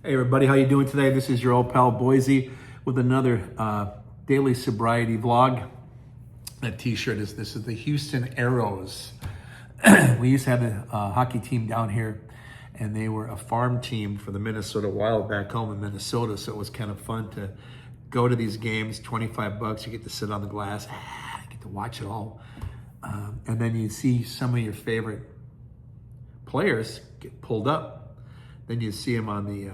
Hey everybody, how you doing today? This is your old pal Boise with another daily sobriety vlog. That t-shirt is, this is the Houston Aeros. We used to have a hockey team down here and they were a farm team for the Minnesota Wild back home in Minnesota. So it was kind of fun to go to these games, 25 bucks, you get to sit on the glass, get to watch it all. And then you see some of your favorite players get pulled up. Then you see them on the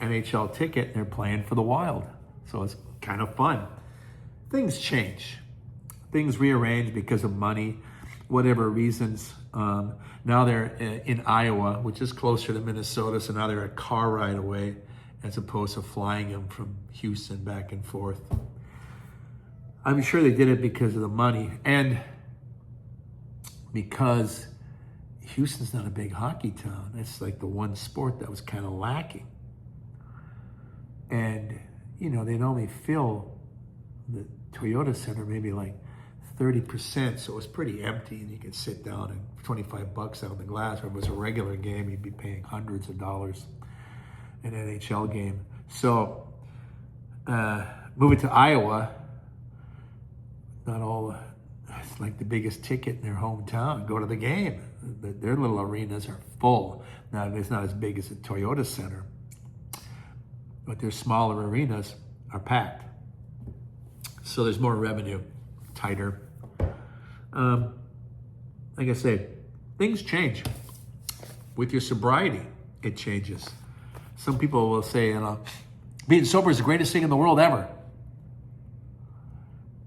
NHL ticket and they're playing for the Wild. So it's kind of fun. Things change. Things rearrange because of money, whatever reasons. Now they're in Iowa, which is closer to Minnesota, so now they're a car ride away as opposed to flying them from Houston back and forth. I'm sure they did it because of the money and because Houston's not a big hockey town. It's like the one sport that was kind of lacking. And, you know, they'd only fill the Toyota Center maybe like 30%, so it was pretty empty and you could sit down and 25 bucks out on the glass. If it was a regular game, you'd be paying hundreds of dollars an NHL game. So, moving to Iowa, not all, it's like the biggest ticket in their hometown, go to the game. Their little arenas are full. Now, it's not as big as the Toyota Center, but their smaller arenas are packed. So there's more revenue, tighter. Like I say, things change. With your sobriety, it changes. Some people will say, you know, being sober is the greatest thing in the world ever.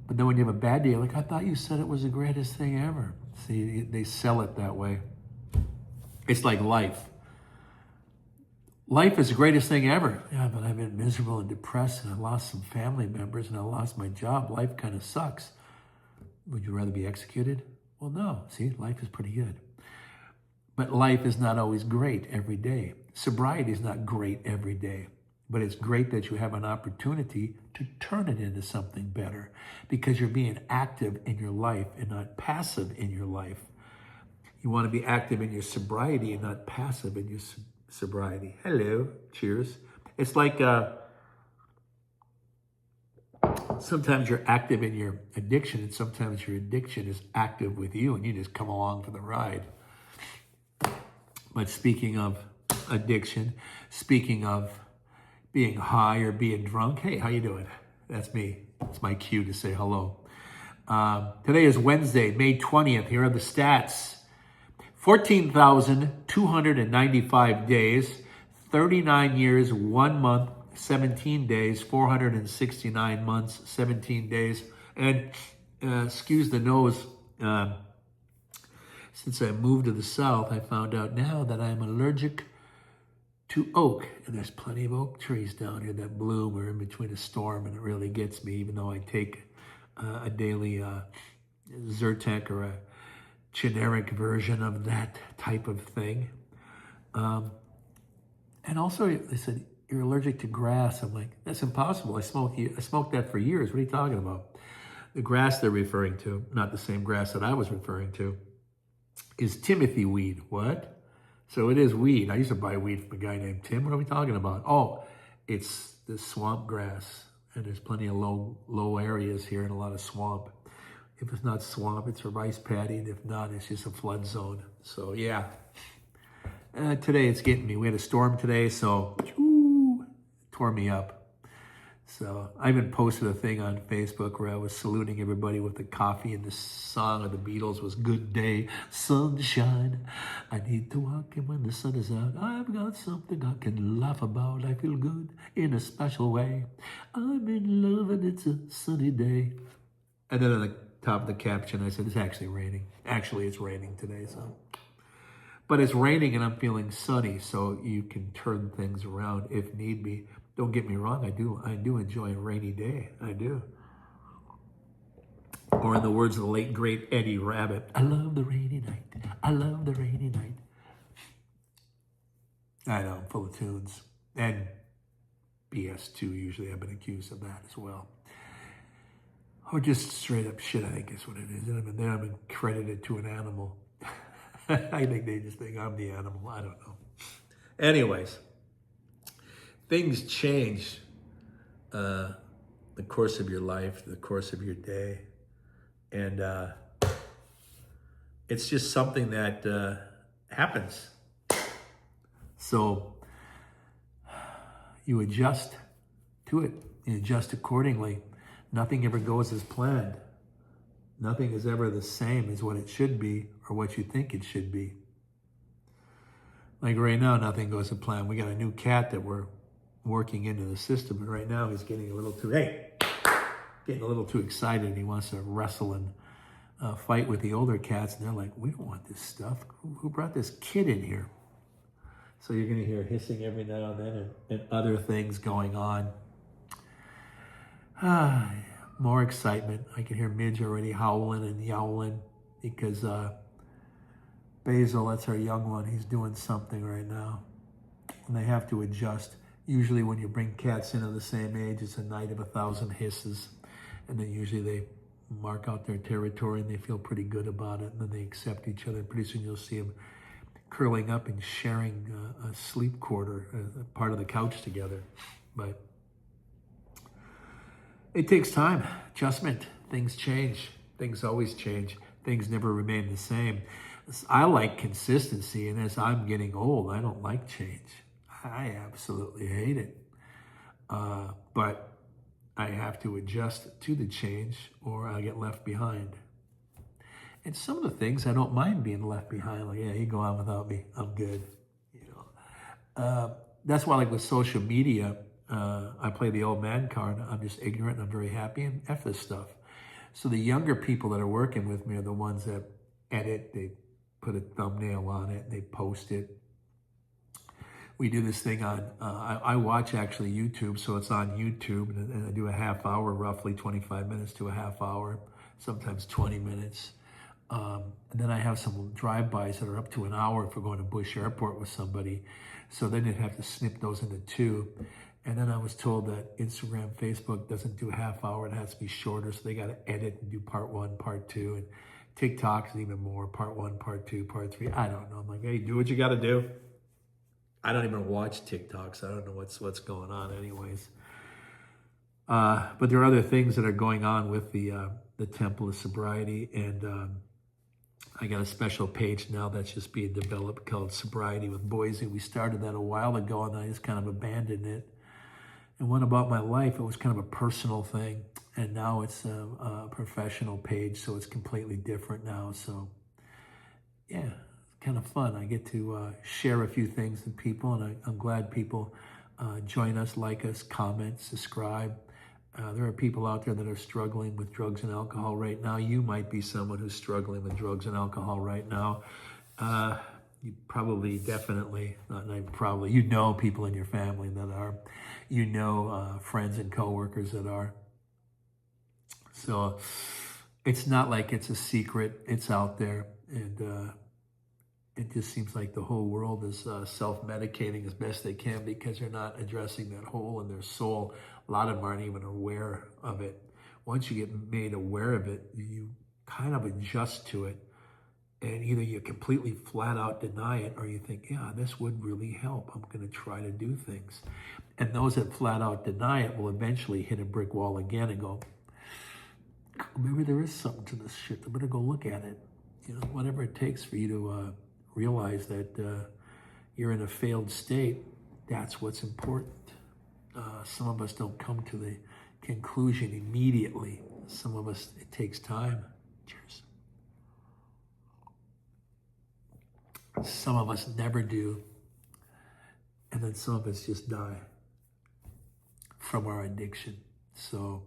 But then when you have a bad day, you're like, I thought you said it was the greatest thing ever. See, they sell it that way. It's like life. Life is the greatest thing ever. Yeah, but I've been miserable and depressed and I lost some family members and I lost my job. Life kind of sucks. Would you rather be executed? Well, no. See, life is pretty good. But life is not always great every day. Sobriety is not great every day. But it's great that you have an opportunity to turn it into something better because you're being active in your life and not passive in your life. You want to be active in your sobriety and not passive in your sobriety. Hello, cheers. It's like sometimes you're active in your addiction and sometimes your addiction is active with you and you just come along for the ride. But speaking of addiction, speaking of being high or being drunk, hey, how you doing? That's me. It's my cue to say hello. Today is Wednesday, May 20th. Here are the stats. 14,295 days, 39 years, 1 month, 17 days, 469 months, 17 days. And excuse the nose, since I moved to the south, I found out now that I'm allergic to oak, and there's plenty of oak trees down here that bloom. We're in between a storm, and it really gets me, even though I take a daily Zyrtec or a generic version of that type of thing. And also, they said, you're allergic to grass. I'm like, that's impossible. I smoked that for years. What are you talking about? The grass they're referring to, not the same grass that I was referring to, is Timothy weed. What? So it is weed. I used to buy weed from a guy named Tim. What are we talking about? Oh, it's the swamp grass. And there's plenty of low areas here and a lot of swamp. If it's not swamp, it's a rice paddy. And if not, it's just a flood zone. So yeah. Today it's getting me. We had a storm today, so tore me up. So I even posted a thing on Facebook where I was saluting everybody with the coffee, and the song of the Beatles was Good Day, Sunshine. I need to walk in when the sun is out. I've got something I can laugh about. I feel good in a special way. I'm in love and it's a sunny day. And then on the top of the caption, I said, it's actually raining. Actually, it's raining today, so. But it's raining and I'm feeling sunny, so you can turn things around if need be. Don't get me wrong, I do enjoy a rainy day. I do. Or in the words of the late, great Eddie Rabbitt, I love the rainy night. I love the rainy night. I know, I'm full of tunes. And BS too, usually I've been accused of that as well. Or just straight up shit, I think is what it is. And then I've been credited to an animal. I think they just think I'm the animal. I don't know. Anyways, things change the course of your life, the course of your day. And it's just something that happens. So you adjust to it. You adjust accordingly. Nothing ever goes as planned. Nothing is ever the same as what it should be or what you think it should be. Like right now, nothing goes to plan. We got a new cat that we're working into the system, and right now he's getting a little too excited. He wants to wrestle and fight with the older cats, and they're like, we don't want this stuff. Who brought this kid in here? So you're going to hear hissing every now and then and other things going on. More excitement. I can hear Midge already howling and yowling because Basil, that's our young one, he's doing something right now. And they have to adjust. Usually when you bring cats in of the same age, it's a night of 1,000 hisses. And then usually they mark out their territory and they feel pretty good about it. And then they accept each other. Pretty soon you'll see them curling up and sharing a sleep quarter, part of the couch together. But it takes time, adjustment. Things change. Things always change. Things never remain the same. I like consistency, and as I'm getting old, I don't like change. I absolutely hate it. But I have to adjust to the change or I get left behind. And some of the things I don't mind being left behind. Like, yeah, you go on without me. I'm good. That's why, like with social media, I play the old man card. I'm just ignorant and I'm very happy and F this stuff. So the younger people that are working with me are the ones that edit, they put a thumbnail on it, they post it. We do this thing on, I watch actually YouTube, so it's on YouTube, and I do a half hour, roughly 25 minutes to a half hour, sometimes 20 minutes. And then I have some drive-bys that are up to an hour if we're going to Bush Airport with somebody. So then they'd have to snip those into two. And then I was told that Instagram, Facebook doesn't do a half hour. It has to be shorter. So they got to edit and do part one, part two. And TikTok is even more, part one, part two, part three. I don't know. I'm like, hey, do what you got to do. I don't even watch TikToks. I don't know what's going on anyways. But there are other things that are going on with the Temple of Sobriety. And I got a special page now that's just being developed called Sobriety with Boise. We started that a while ago and I just kind of abandoned it. And one about my life, it was kind of a personal thing. And now it's a professional page, so it's completely different now. So yeah, it's kind of fun. I get to share a few things with people, and I'm glad people join us, like us, comment, subscribe. There are people out there that are struggling with drugs and alcohol right now. You might be someone who's struggling with drugs and alcohol right now. You probably, definitely, not even probably, you know people in your family that are. You know friends and coworkers that are. So it's not like it's a secret. It's out there. And it just seems like the whole world is self-medicating as best they can because they're not addressing that hole in their soul. A lot of them aren't even aware of it. Once you get made aware of it, you kind of adjust to it. And either you completely flat out deny it or you think, yeah, this would really help. I'm going to try to do things. And those that flat out deny it will eventually hit a brick wall again and go, maybe there is something to this shit. I better go look at it. You know, whatever it takes for you to realize that you're in a failed state, that's what's important. Some of us don't come to the conclusion immediately. Some of us, it takes time. Cheers. Some of us never do. And then some of us just die from our addiction. So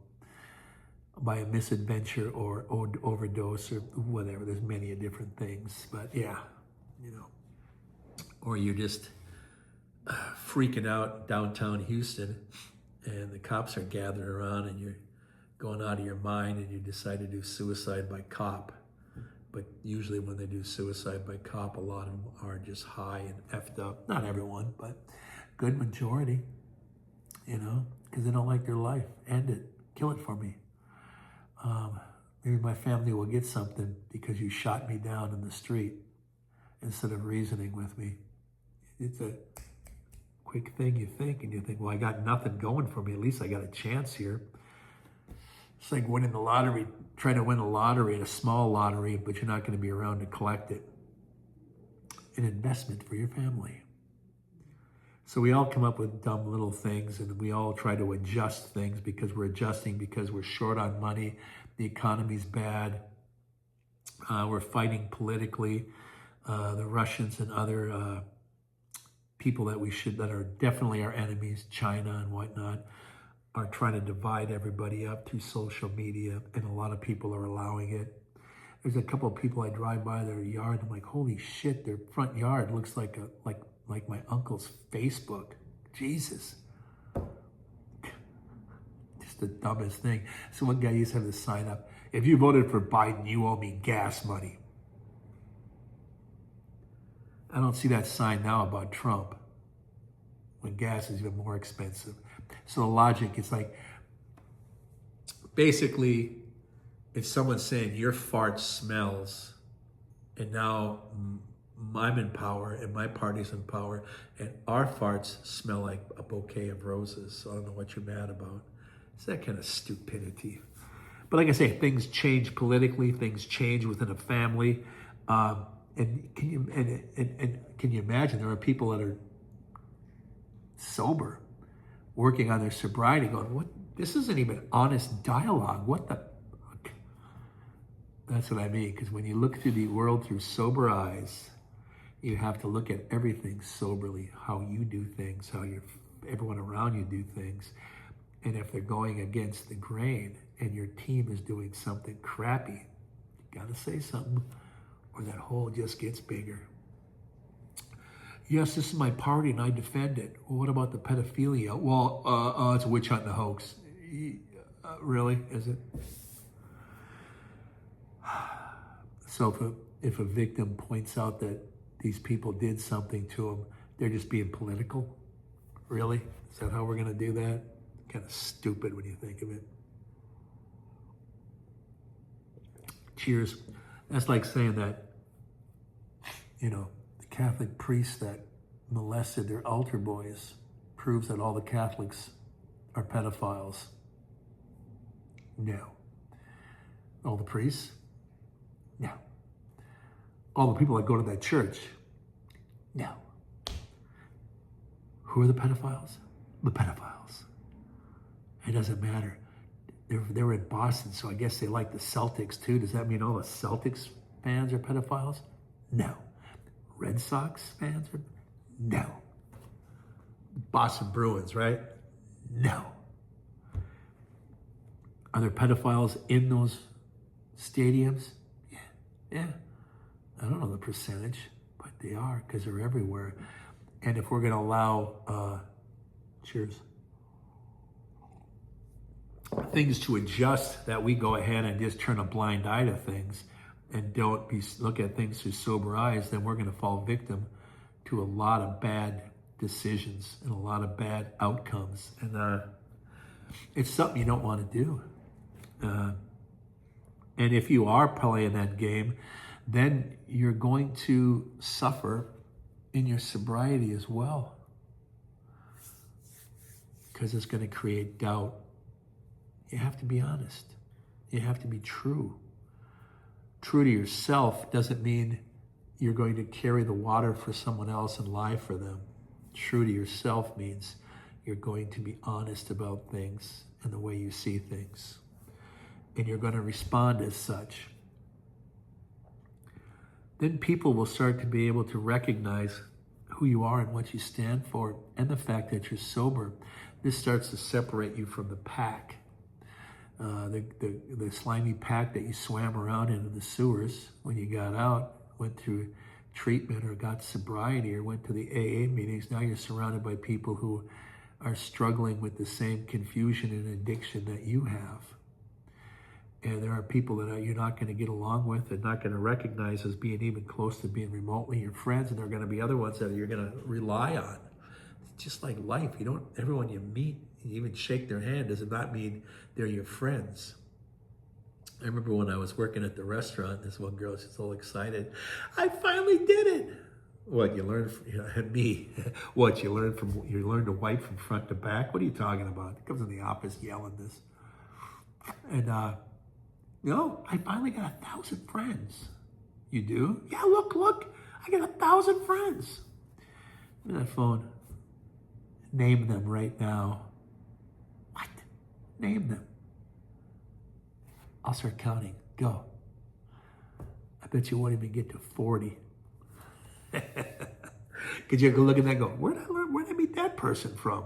by a misadventure or overdose or whatever, there's many different things. But yeah, you know, or you're just freaking out downtown Houston and the cops are gathering around and you're going out of your mind and you decide to do suicide by cop. But usually when they do suicide by cop, a lot of them are just high and effed up. Not everyone, but good majority, you know, because they don't like their life. End it. Kill it for me. Maybe my family will get something because you shot me down in the street instead of reasoning with me. It's a quick thing you think, and you think, well, I got nothing going for me. At least I got a chance here. It's like winning the lottery, trying to win a lottery, a small lottery, but you're not going to be around to collect it. An investment for your family. So we all come up with dumb little things, and we all try to adjust things because we're adjusting because we're short on money. The economy's bad. We're fighting politically. The Russians and other people that are definitely our enemies, China and whatnot, are trying to divide everybody up through social media, and a lot of people are allowing it. There's a couple of people I drive by their yard, I'm like, holy shit, their front yard looks like my uncle's Facebook. Jesus. Just the dumbest thing. So one guy used to have this sign up, if you voted for Biden, you owe me gas money. I don't see that sign now about Trump when gas is even more expensive. So the logic is like, basically, if someone's saying your fart smells, and now I'm in power and my party's in power, and our farts smell like a bouquet of roses, so I don't know what you're mad about. It's that kind of stupidity. But like I say, things change politically, things change within a family. And can you imagine there are people that are sober, working on their sobriety, going, "What? This isn't even honest dialogue. What the fuck?" That's what I mean. Because when you look through the world through sober eyes, you have to look at everything soberly. How you do things, how everyone around you do things, and if they're going against the grain, and your team is doing something crappy, you gotta say something, or that hole just gets bigger. Yes, this is my party and I defend it. Well, what about the pedophilia? Well, it's a witch hunt and a hoax. Really? Is it? So if a victim points out that these people did something to them, they're just being political? Really? Is that how we're going to do that? Kind of stupid when you think of it. Cheers. That's like saying that, the Catholic priest that molested their altar boys proves that all the Catholics are pedophiles. No. All the priests? No. All the people that go to that church? No. Who are the pedophiles? The pedophiles. It doesn't matter. They were in Boston, so I guess they like the Celtics too. Does that mean all the Celtics fans are pedophiles? No. Red Sox fans are? No. Boston Bruins, right? No. Are there pedophiles in those stadiums? Yeah. I don't know the percentage, but they are, because they're everywhere. And if we're going to allow, cheers, things to adjust, that we go ahead and just turn a blind eye to things and don't look at things through sober eyes, then we're going to fall victim to a lot of bad decisions and a lot of bad outcomes. And it's something you don't want to do. And if you are playing that game, then you're going to suffer in your sobriety as well, because it's going to create doubt. You have to be honest. You have to be true. True to yourself doesn't mean you're going to carry the water for someone else and lie for them. True to yourself means you're going to be honest about things and the way you see things. And you're going to respond as such. Then people will start to be able to recognize who you are and what you stand for, and the fact that you're sober. This starts to separate you from the pack. The slimy pack that you swam around into the sewers when you got out, went through treatment or got sobriety or went to the AA meetings. Now you're surrounded by people who are struggling with the same confusion and addiction that you have. And there are people that you're not going to get along with and not going to recognize as being even close to being remotely your friends. And there are going to be other ones that you're going to rely on. It's just like life. Everyone you meet, you even shake their hand, does not mean they're your friends. I remember when I was working at the restaurant, this one girl, she's all excited. I finally did it. What you learn from me? What you learn to wipe from front to back? What are you talking about? It comes in the office yelling this, and I finally got 1,000 friends. You do? Yeah, look, I got 1,000 friends. Look at that phone. Name them right now. What? Name them. I'll start counting. Go. I bet you won't even get to 40. Because you go look at that and go, where did I meet that person from?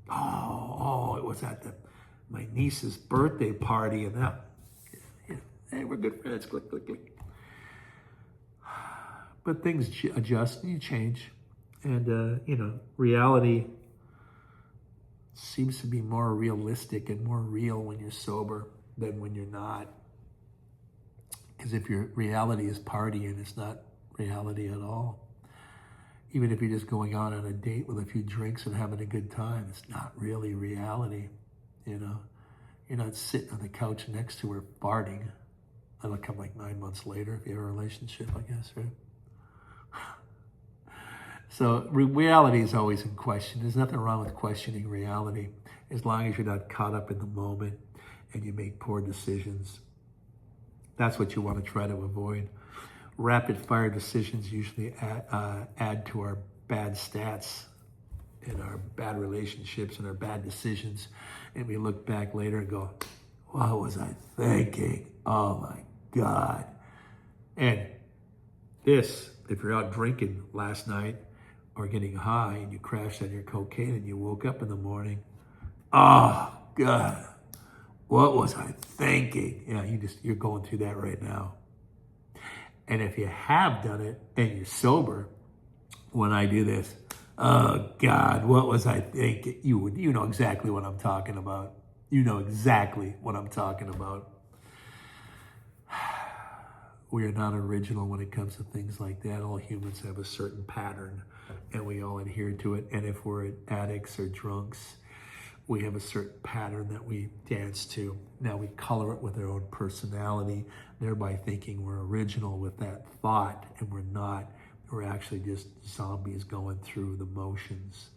Oh, it was at my niece's birthday party and that. Hey, we're good friends. Click, click, click. But things adjust and you change. And, reality seems to be more realistic and more real when you're sober than when you're not. Because if your reality is partying, it's not reality at all. Even if you're just going on a date with a few drinks and having a good time, it's not really reality, You're not sitting on the couch next to her farting. That'll come like 9 months later if you have a relationship, I guess, right? So reality is always in question. There's nothing wrong with questioning reality as long as you're not caught up in the moment and you make poor decisions. That's what you want to try to avoid. Rapid fire decisions usually add to our bad stats and our bad relationships and our bad decisions. And we look back later and go, what was I thinking? Oh my God. And this, if you're out drinking last night or getting high and you crashed on your cocaine and you woke up in the morning, oh God, what was I thinking? Yeah, you're going through that right now. And if you have done it and you're sober, when I do this, oh God, what was I thinking? You know exactly what I'm talking about. You know exactly what I'm talking about. We are not original when it comes to things like that. All humans have a certain pattern and we all adhere to it. And if we're addicts or drunks, we have a certain pattern that we dance to. Now we color it with our own personality, thereby thinking we're original with that thought, and we're not. We're actually just zombies going through the motions.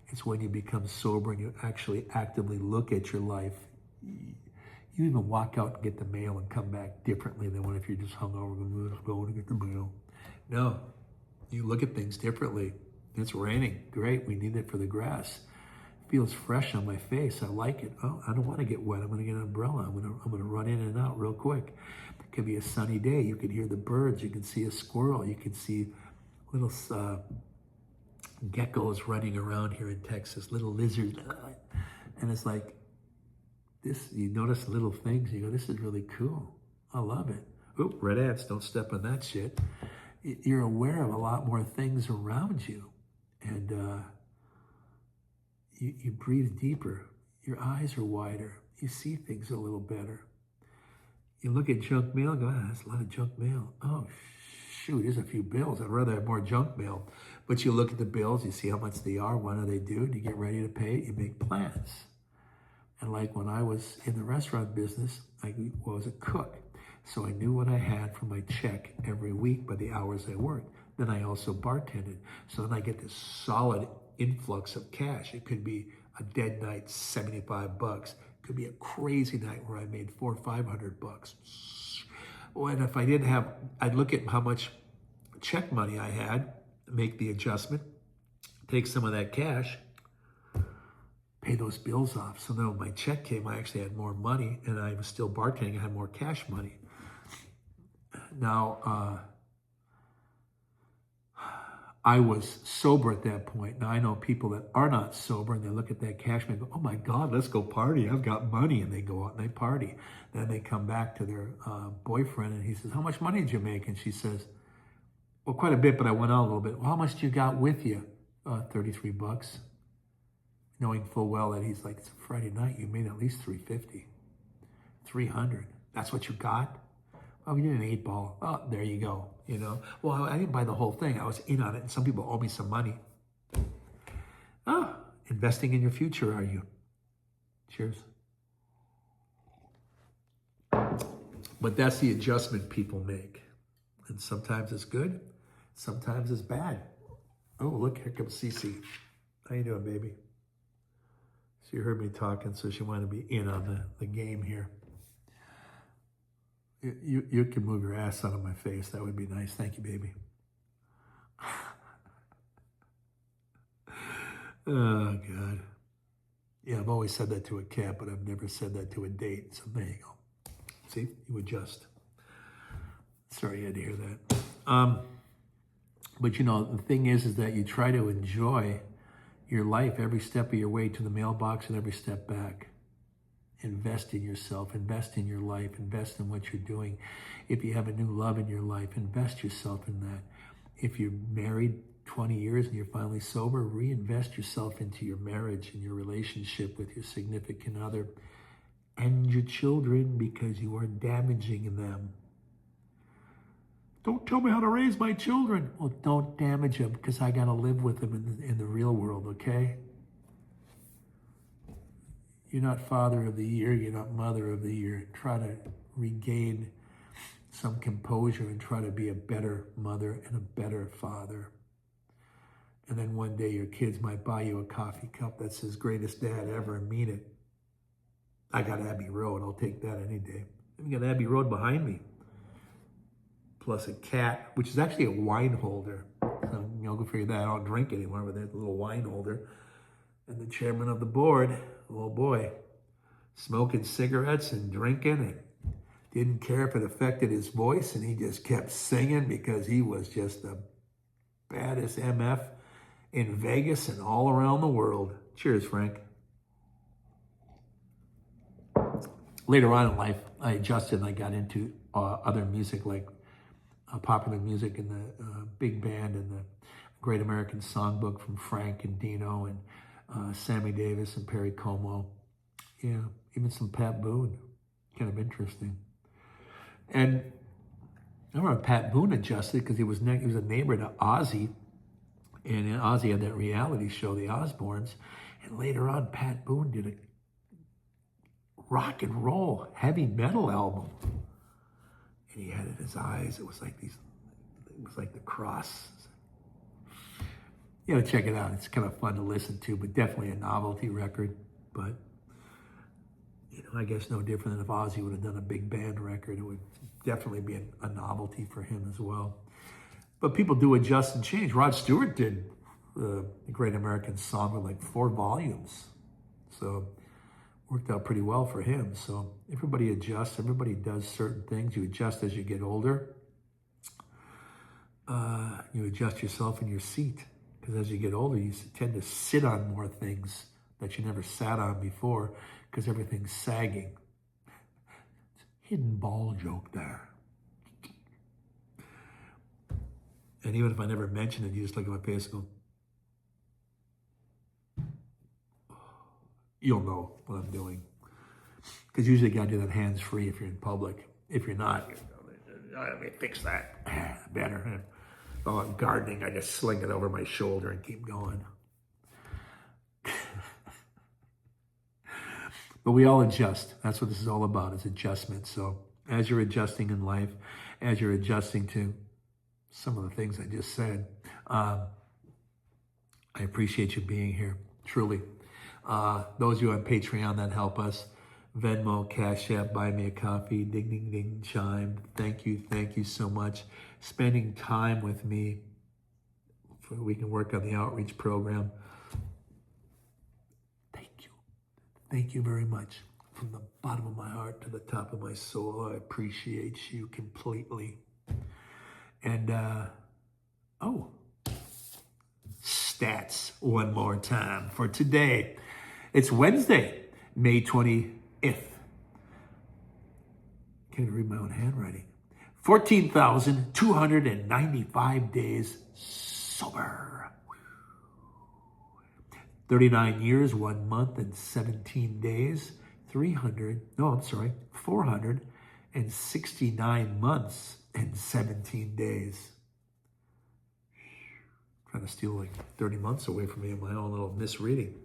It's when you become sober and you actually actively look at your life. You even walk out and get the mail and come back differently than when if you're just hungover going to get the mail. No, you look at things differently. It's raining. Great, we need it for the grass. Feels fresh on my face. I like it. Oh, I don't want to get wet. I'm going to get an umbrella. I'm going to run in and out real quick. It could be a sunny day. You can hear the birds. You can see a squirrel. You can see little geckos running around here in Texas, little lizards. And it's like this. You notice little things. You go, this is really cool. I love it. Oop, red ants. Don't step on that shit. You're aware of a lot more things around you. And you breathe deeper. Your eyes are wider. You see things a little better. You look at junk mail and go, that's a lot of junk mail. Oh, shoot, there's a few bills. I'd rather have more junk mail. But you look at the bills, you see how much they are, what do they do, and you get ready to pay it, you make plans. And like when I was in the restaurant business, I was a cook. So I knew what I had for my check every week by the hours I worked. Then I also bartended. So then I get this solid influx of cash. It could be a dead night, $75. It could be a crazy night where I made $400 or $500. Well, and if I didn't have, I'd look at how much check money I had, make the adjustment, take some of that cash, pay those bills off. So then when my check came, I actually had more money, and I was still bartending. I had more cash money. Now, I was sober at that point. Now, I know people that are not sober, and they look at that cash money and go, oh my God, let's go party. I've got money. And they go out and they party. Then they come back to their boyfriend, and he says, how much money did you make? And she says, well, quite a bit, but I went out a little bit. Well, how much do you got with you? $33. Knowing full well that he's like, it's a Friday night. You made at least $350, $300. That's what you got? Oh, we did an 8-ball. Oh, there you go. Well, I didn't buy the whole thing. I was in on it, and some people owe me some money. Oh, investing in your future, are you? Cheers. But that's the adjustment people make. And sometimes it's good. sometimes it's bad. Oh, look, here comes Cece. How you doing, baby? She heard me talking, so she wanted to be in on the game here. You can move your ass out of my face. That would be nice. Thank you, baby. Oh, God. Yeah, I've always said that to a cat, but I've never said that to a date. So there you go. See, you adjust. Sorry you had to hear that. But you know, the thing is that you try to enjoy your life every step of your way to the mailbox and every step back. Invest in yourself, invest in your life, invest in what you're doing. If you have a new love in your life, invest yourself in that. If you're married 20 years and you're finally sober, reinvest yourself into your marriage and your relationship with your significant other and your children, because you are damaging them. Don't tell me how to raise my children. Well, don't damage them, because I got to live with them in the real world, okay? You're not father of the year. You're not mother of the year. Try to regain some composure and try to be a better mother and a better father. And then one day your kids might buy you a coffee cup that says greatest dad ever, and mean it. I got Abbey Road. I'll take that any day. I've got Abbey Road behind me. Plus a cat, which is actually a wine holder. So, you know, go figure that. I don't drink anymore, but there's a little wine holder. And the chairman of the board, oh boy, smoking cigarettes and drinking, and didn't care if it affected his voice, and he just kept singing because he was just the baddest MF in Vegas and all around the world. Cheers, Frank. Later on in life, I adjusted and I got into other music, like popular music and the big band and the Great American Songbook from Frank and Dino and Sammy Davis and Perry Como. Yeah, even some Pat Boone. Kind of interesting. And I remember Pat Boone adjusted because he was a neighbor to Ozzy. And Ozzy had that reality show, The Osbournes. And later on, Pat Boone did a rock and roll heavy metal album. And he had in his eyes, it was like the cross. You know, check it out. It's kind of fun to listen to, but definitely a novelty record. But, you know, I guess no different than if Ozzy would have done a big band record. It would definitely be a novelty for him as well. But people do adjust and change. Rod Stewart did the Great American Song with like 4 volumes. So worked out pretty well for him. So everybody adjusts. Everybody does certain things. You adjust as you get older. You adjust yourself in your seat. Because as you get older, you tend to sit on more things that you never sat on before because everything's sagging. Hidden ball joke there. And even if I never mention it, you just look at my face and go, you'll know what I'm doing. Because usually you got to do that hands-free if you're in public. If you're not, let me fix that. Better. While I'm gardening, I just sling it over my shoulder and keep going. But we all adjust. That's what this is all about, is adjustment. So as you're adjusting in life, as you're adjusting to some of the things I just said, I appreciate you being here, truly. Those of you on Patreon that help us, Venmo, Cash App, Buy Me a Coffee, Ding, Ding, Ding, Chime. Thank you so much. Spending time with me so we can work on the outreach program. Thank you very much. From the bottom of my heart to the top of my soul, I appreciate you completely. And, stats one more time for today. It's Wednesday, May 25th. Can't even read my own handwriting. 14,295 days sober. 39 years, 1 month, and 17 days. 469 months and 17 days. Trying to steal like 30 months away from me in my own little misreading.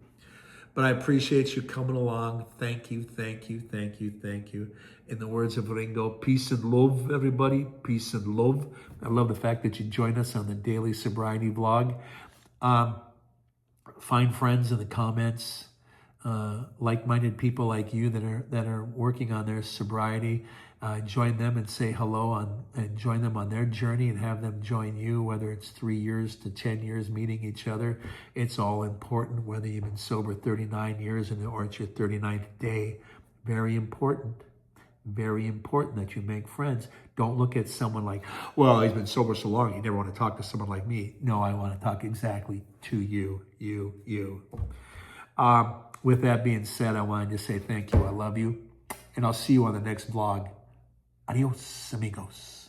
But I appreciate you coming along. Thank you, thank you, thank you, thank you. In the words of Ringo, peace and love, everybody. Peace and love. I love the fact that you joined us on the Daily Sobriety Vlog. Find friends in the comments, like-minded people like you that are working on their sobriety. Join them and say hello and join them on their journey and have them join you, whether it's 3 years to 10 years meeting each other. It's all important, whether you've been sober 39 years or it's your 39th day. Very important. Very important that you make friends. Don't look at someone like, well, he's been sober so long, you never want to talk to someone like me. No, I want to talk exactly to you. With that being said, I wanted to say thank you. I love you. And I'll see you on the next vlog. Adios, amigos.